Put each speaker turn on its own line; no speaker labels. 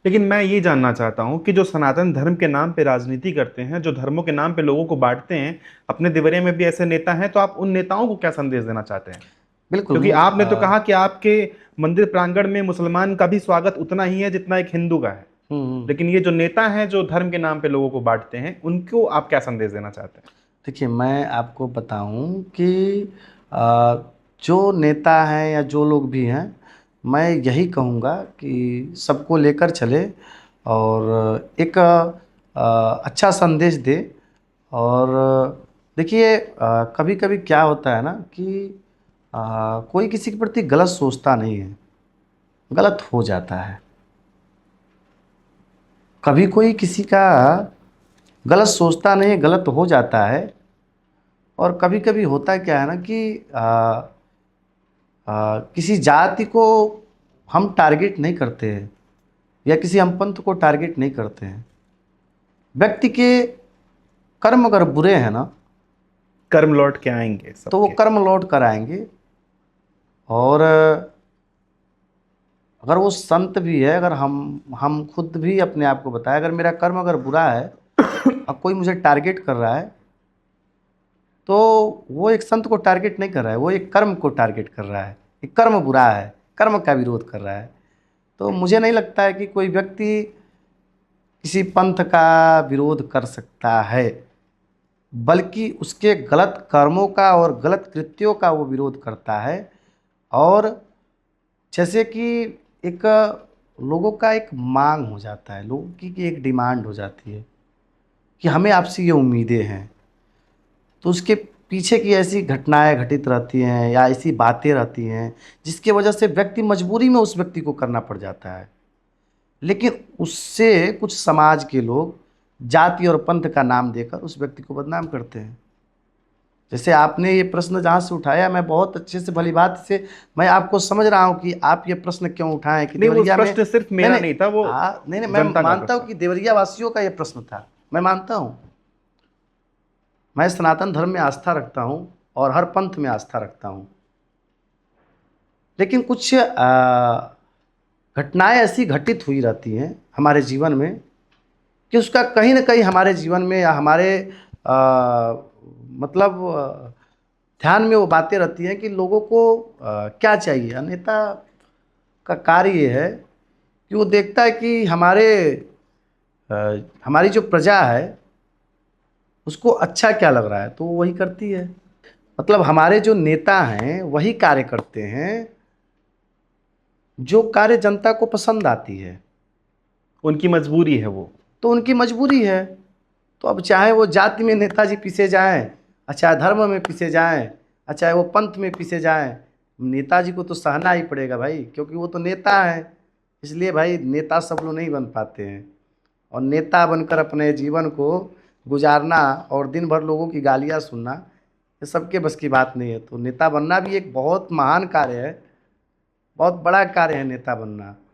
लेकिन मैं ये जानना चाहता हूँ कि जो सनातन धर्म के नाम पे राजनीति करते हैं, जो धर्मों के नाम पे लोगों को बांटते हैं, अपने देवरिया में भी ऐसे नेता हैं, तो आप उन नेताओं को क्या संदेश देना चाहते हैं?
बिल्कुल
क्योंकि आपने तो कहा कि आपके मंदिर प्रांगण में मुसलमान का भी स्वागत उतना ही है जितना एक हिंदू का है। लेकिन ये जो नेता हैं जो धर्म के नाम पे लोगों को बांटते हैं, उनको आप क्या संदेश देना चाहते हैं?
देखिए, मैं आपको बताऊं कि अ, जो नेता हैं या जो लोग भी हैं, मैं यही कहूँगा कि सबको लेकर चले और एक अच्छा संदेश दे। और देखिए, कभी कभी क्या होता है ना कि कोई किसी के प्रति गलत सोचता नहीं है, गलत हो जाता है। कभी कोई किसी का गलत सोचता नहीं है, गलत हो जाता है। और कभी कभी होता क्या है ना कि किसी जाति को हम टारगेट नहीं करते हैं या किसी हम पंथ को टारगेट नहीं करते हैं। व्यक्ति के कर्म अगर बुरे हैं ना,
कर्म लौट के आएंगे
तो वो
सबके।
कर्म लौट कर आएंगे। और अगर वो संत भी है, अगर हम खुद भी अपने आप को बताएं, अगर मेरा कर्म अगर बुरा है और कोई मुझे टारगेट कर रहा है, तो वो एक संत को टारगेट नहीं कर रहा है, वो एक कर्म को टारगेट कर रहा है। एक कर्म बुरा है, कर्म का विरोध कर रहा है। तो मुझे नहीं लगता है कि कोई व्यक्ति किसी पंथ का विरोध कर सकता है, बल्कि उसके गलत कर्मों का और गलत कृत्यों का वो विरोध करता है। और जैसे कि एक लोगों का एक मांग हो जाता है, लोगों की एक डिमांड हो जाती है कि हमें आपसे ये उम्मीदें हैं, तो उसके पीछे की ऐसी घटनाएं घटित रहती हैं या ऐसी बातें रहती हैं जिसकी वजह से व्यक्ति मजबूरी में उस व्यक्ति को करना पड़ जाता है। लेकिन उससे कुछ समाज के लोग जाति और पंथ का नाम देकर उस व्यक्ति को बदनाम करते हैं। जैसे आपने ये प्रश्न जहाँ से उठाया, मैं बहुत अच्छे से भली बात से मैं आपको समझ रहा हूँ कि आप ये प्रश्न क्यों उठाएं कि
नहीं, वो
देवरिया में।
प्रश्न सिर्फ
नहीं
मेरा
नहीं,
नहीं था, वो
हाँ, नहीं नहीं, मैं
जनता का
मानता
प्रश्न
हूँ कि
था।
देवरिया वासियों का ये प्रश्न था, मैं मानता हूँ। मैं सनातन धर्म में आस्था रखता हूँ और हर पंथ में आस्था रखता हूँ। लेकिन कुछ घटनाएं ऐसी घटित हुई रहती हैं हमारे जीवन में कि उसका कहीं ना कहीं हमारे जीवन में या हमारे मतलब ध्यान में वो बातें रहती हैं कि लोगों को क्या चाहिए। नेता का कार्य ये है कि वो देखता है कि अ, हमारी जो प्रजा है उसको अच्छा क्या लग रहा है, तो वो वही करती है। मतलब हमारे जो नेता हैं वही कार्य करते हैं जो कार्य जनता को पसंद आती है।
उनकी मजबूरी है वो।
तो उनकी मजबूरी है। तो अब चाहे वो जाति में नेताजी पीसे जाएं, चाहे धर्म में पीसे जाएं, चाहे वो पंथ में पीसे जाएं, नेताजी को तो सहना ही पड़ेगा भाई, क्योंकि वो तो नेता है। इसलिए भाई, नेता सब लोग नहीं बन पाते हैं। और नेता बनकर अपने जीवन को गुजारना और दिन भर लोगों की गालियाँ सुनना, ये सबके बस की बात नहीं है। तो नेता बनना भी एक बहुत महान कार्य है, बहुत बड़ा कार्य है नेता बनना।